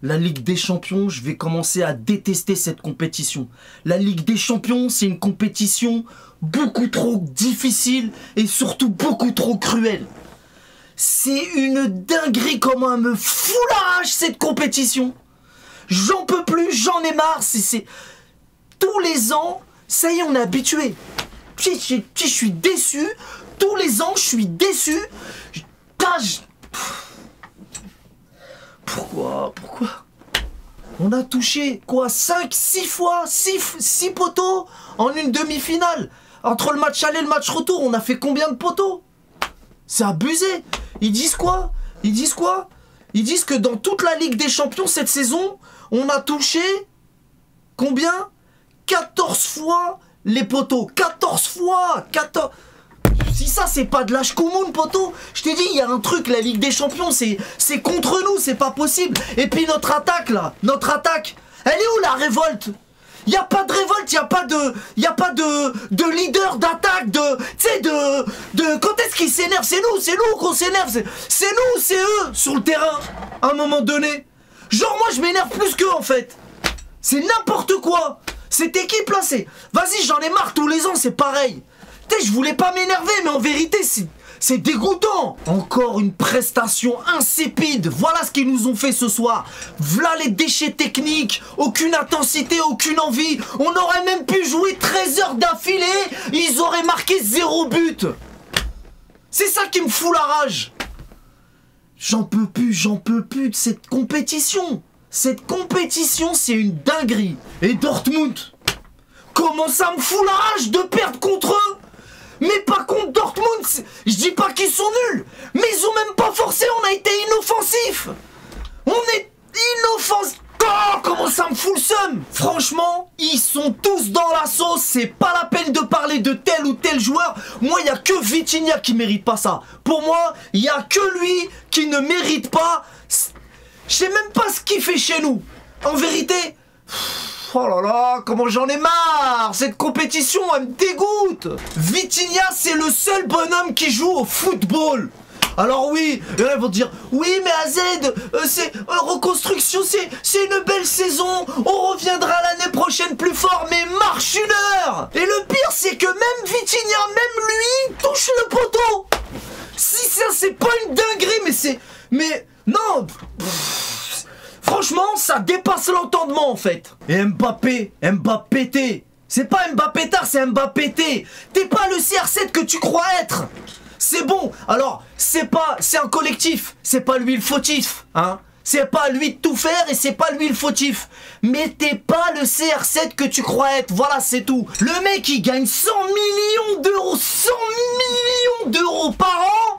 La Ligue des Champions, je vais commencer à détester cette compétition. La Ligue des Champions, c'est une compétition beaucoup trop difficile et surtout beaucoup trop cruelle. C'est une dinguerie comment elle me fout la rage cette compétition. J'en peux plus, j'en ai marre. C'est tous les ans, ça y est, on est habitué. Je suis déçu. Tous les ans, je suis déçu. Pourquoi on a touché, quoi, 5, 6 fois, 6 poteaux en une demi-finale. Entre le match aller et le match retour, on a fait combien de poteaux? C'est abusé. Ils disent quoi? Ils disent que dans toute la Ligue des Champions cette saison, on a touché combien? 14 fois les poteaux. 14 fois 14. Si ça c'est pas de l'âge commun, poteau, je t'ai dit, il y a un truc, la Ligue des Champions, c'est contre nous, c'est pas possible. Et puis notre attaque là, elle est où la révolte? Il y a pas de révolte, il y a pas de leader d'attaque, tu sais, quand est-ce qu'ils s'énervent? C'est nous qu'on s'énerve, c'est nous, c'est eux sur le terrain, à un moment donné. Genre moi je m'énerve plus qu'eux en fait. C'est n'importe quoi. Cette équipe là, vas-y, j'en ai marre, tous les ans c'est pareil. Je voulais pas m'énerver, mais en vérité, c'est dégoûtant. Encore une prestation insipide. Voilà ce qu'ils nous ont fait ce soir. Voilà les déchets techniques. Aucune intensité, aucune envie. On aurait même pu jouer 13 heures d'affilée. Ils auraient marqué 0 but. C'est ça qui me fout la rage. J'en peux plus de cette compétition. Cette compétition, c'est une dinguerie. Et Dortmund, comment ça me fout la rage de perdre contre eux? Mais pas contre Dortmund, je dis pas qu'ils sont nuls, mais ils ont même pas forcé, on a été inoffensifs. On est inoffensifs. Oh, comment ça me fout le seum. Franchement, ils sont tous dans la sauce, c'est pas la peine de parler de tel ou tel joueur. Moi, il y a que Vitinha qui mérite pas ça. Pour moi, il y a que lui qui ne mérite pas. Je sais même pas ce qu'il fait chez nous. En vérité... Oh là là, comment j'en ai marre. Cette compétition, elle me dégoûte. Vitinha, c'est le seul bonhomme qui joue au football. Alors oui, ils vont dire, oui mais AZ, c'est reconstruction, c'est une belle saison. On reviendra l'année prochaine plus fort, mais marche une heure. Et le pire, c'est que même Vitinha, même lui, touche le poteau. Si ça, c'est pas une dinguerie, mais non. Franchement, ça dépasse l'entendement en fait. Et Mbappé, c'est pas Mbappé tard, c'est Mbappé T. T'es pas le CR7 que tu crois être. C'est bon. Alors, c'est un collectif. C'est pas lui le fautif, hein. C'est pas lui de tout faire et c'est pas lui le fautif. Mais t'es pas le CR7 que tu crois être. Voilà, c'est tout. Le mec, il gagne 100 millions d'euros. 100 millions d'euros par an.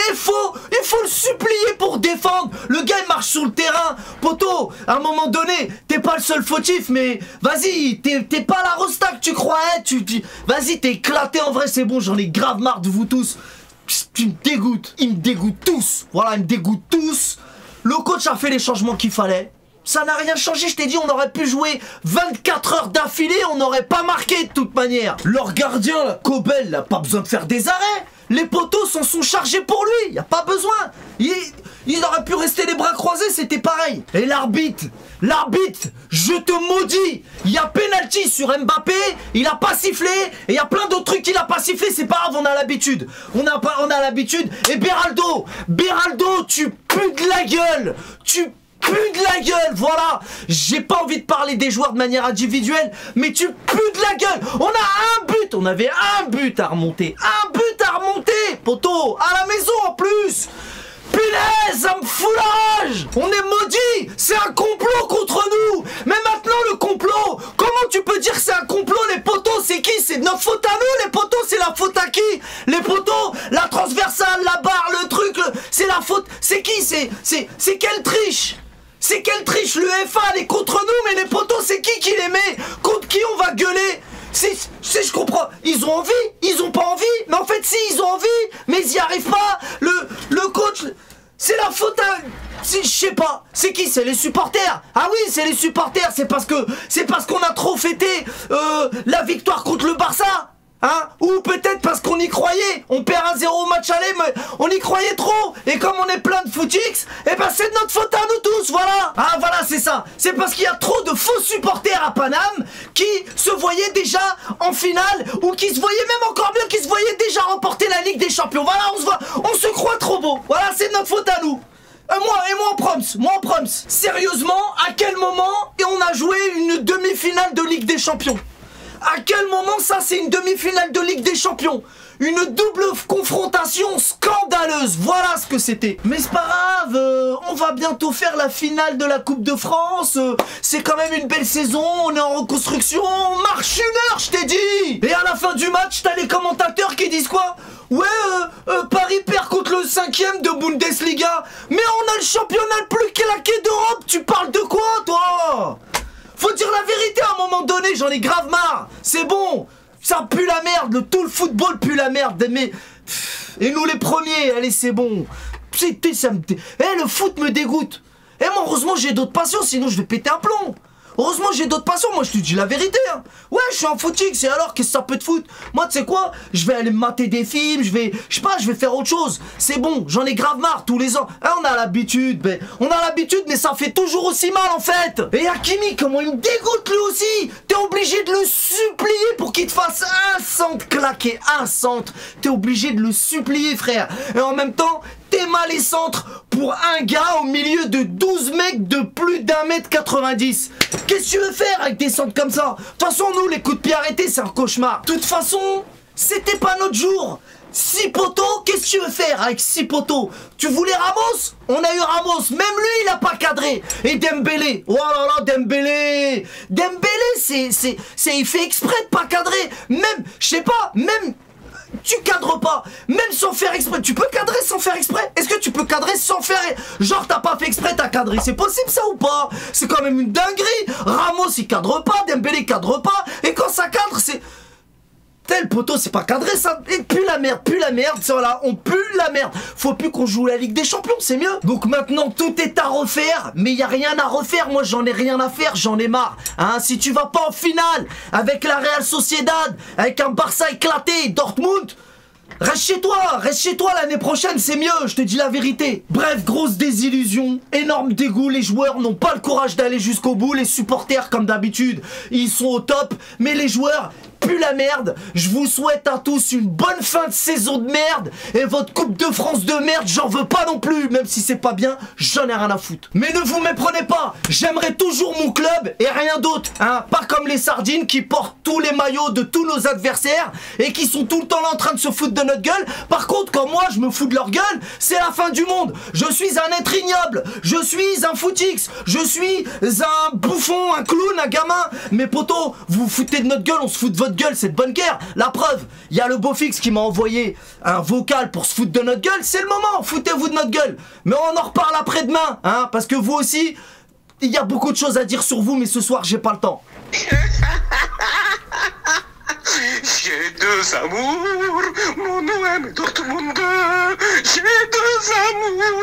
Il faut le supplier pour défendre. Le gars, il marche sur le terrain. Poto, à un moment donné, t'es pas le seul fautif, mais vas-y, t'es pas la rosta que tu crois être. Vas-y, t'es éclaté en vrai, c'est bon, j'en ai grave marre de vous tous. Tu me dégoûtes. Ils me dégoûtent tous. Voilà, ils me dégoûtent tous. Le coach a fait les changements qu'il fallait. Ça n'a rien changé, je t'ai dit, on aurait pu jouer 24 heures d'affilée, on n'aurait pas marqué de toute manière. Leur gardien, là, Kobel, il n'a pas besoin de faire des arrêts. Les poteaux s'en sont chargés pour lui, il n'y a pas besoin. Il aurait pu rester les bras croisés, c'était pareil. Et l'arbitre, je te maudis. Il y a penalty sur Mbappé, il a pas sifflé. Et il y a plein d'autres trucs qu'il a pas sifflé, c'est pas grave, on a l'habitude. On a l'habitude. Et Beraldo, tu pues de la gueule. Tu pues de la gueule, voilà. J'ai pas envie de parler des joueurs de manière individuelle, mais tu pues de la gueule. On a un but, on avait un but à remonter. Poto, à la maison en plus. Punaise, ça me fout la rage. On est maudits. C'est un complot contre nous. Mais maintenant le complot, comment tu peux dire que c'est un complot? Les poteaux, c'est qui? C'est notre faute à nous. Les poteaux, c'est la faute à qui? Les poteaux, la transversale, la barre, le truc, c'est la faute. C'est qui? C'est quelle triche? C'est quelle triche? L'UEFA, elle est contre nous, mais les poteaux, c'est qui les met? Contre qui on va gueuler? Je comprends. Ils ont envie, ils ont pas envie. Mais en fait, si, ils ont envie, mais ils y arrivent pas. Le coach, c'est la faute à... Je sais pas. C'est qui? C'est les supporters. Ah oui, c'est les supporters. C'est parce qu'on a trop fêté la victoire contre le Barça. Hein? Ou peut-être parce qu'on on y croyait. On perd 1-0 au match aller, mais on y croyait trop. Et comme on est plein de footix, et ben c'est de notre faute à nous tous, voilà. Ah voilà, c'est ça. C'est parce qu'il y a trop de faux supporters à Paname qui se voyaient déjà en finale, ou qui se voyaient même encore mieux, qui se voyaient déjà remporter la Ligue des Champions. Voilà, on se croit trop beau. Voilà, c'est de notre faute à nous. Moi en proms. Sérieusement, à quel moment et on a joué une demi-finale de Ligue des Champions? À quel moment ça c'est une demi-finale de Ligue des Champions? Une double confrontation scandaleuse, voilà ce que c'était. Mais c'est pas grave, on va bientôt faire la finale de la Coupe de France. C'est quand même une belle saison, on est en reconstruction, on marche une heure, je t'ai dit. Et à la fin du match, t'as les commentateurs qui disent quoi? Ouais, Paris perd contre le 5e de Bundesliga. Mais on a le championnat le plus claqué d'Europe, tu parles de quoi toi? Faut dire la vérité à un moment donné, j'en ai grave marre. C'est bon, ça pue la merde, tout le football pue la merde. Mais et nous les premiers, allez c'est bon. Le foot me dégoûte. Et moi heureusement j'ai d'autres passions, sinon je vais péter un plomb. Heureusement j'ai d'autres passions, moi je te dis la vérité hein. Ouais je suis un footix, et alors qu'est-ce que ça peut te foutre? Moi tu sais quoi, je vais aller me mater des films, je vais faire autre chose. C'est bon, j'en ai grave marre tous les ans. Hein, on a l'habitude, mais ça fait toujours aussi mal en fait. Et Hakimi, comment il me dégoûte lui aussi. T'es obligé de le supplier pour qu'il te fasse un centre claqué, un centre. T'es obligé de le supplier frère. Et en même temps, t'es mal les centres pour un gars au milieu de 12 mecs de plus d'1m90. Qu'est-ce que tu veux faire avec des centres comme ça? De toute façon, nous, les coups de pied arrêtés, c'est un cauchemar. De toute façon, c'était pas notre jour. 6 poteaux, qu'est-ce que tu veux faire avec 6 poteaux? Tu voulais Ramos? On a eu Ramos, même lui il a pas cadré. Et Dembélé, oh là là, Dembélé, il fait exprès de pas cadrer. Même, je sais pas, même... Tu cadres pas, même sans faire exprès. Tu peux cadrer sans faire exprès? Est-ce que tu peux cadrer sans faire... Genre t'as pas fait exprès, t'as cadré. C'est possible ça ou pas? C'est quand même une dinguerie. Ramos il cadre pas, Dembélé cadre pas. Et quand ça cadre c'est... Tel poteau c'est pas cadré ça. Et pue la merde, voilà, on pue la merde. Faut plus qu'on joue la Ligue des Champions, c'est mieux. Donc maintenant tout est à refaire. Mais y a rien à refaire, moi j'en ai rien à faire, j'en ai marre. Hein, si tu vas pas en finale avec la Real Sociedad, avec un Barça éclaté, Dortmund, reste chez toi l'année prochaine, c'est mieux, je te dis la vérité. Bref, grosse désillusion, énorme dégoût, les joueurs n'ont pas le courage d'aller jusqu'au bout, les supporters comme d'habitude, ils sont au top, mais les joueurs puent la merde. Je vous souhaite à tous une bonne fin de saison de merde, et votre Coupe de France de merde, j'en veux pas non plus, même si c'est pas bien, j'en ai rien à foutre. Mais ne vous méprenez pas, j'aimerais toujours mon club et rien d'autre, hein, pas comme les sardines qui portent tous les maillots de tous nos adversaires et qui sont tout le temps là en train de se foutre de notre gueule. Par contre, quand moi je me fous de leur gueule, c'est la fin du monde. Je suis un être ignoble, je suis un footix, je suis un bouffon, un clown, un gamin. Mes potos, vous vous foutez de notre gueule, on se fout de votre gueule, c'est de bonne guerre. La preuve, il y a le beau fixe qui m'a envoyé un vocal pour se foutre de notre gueule. C'est le moment, foutez-vous de notre gueule. Mais on en reparle après-demain, hein, parce que vous aussi, il y a beaucoup de choses à dire sur vous, mais ce soir j'ai pas le temps. J'ai deux amours, mon OM Dortmund. J'ai deux amours.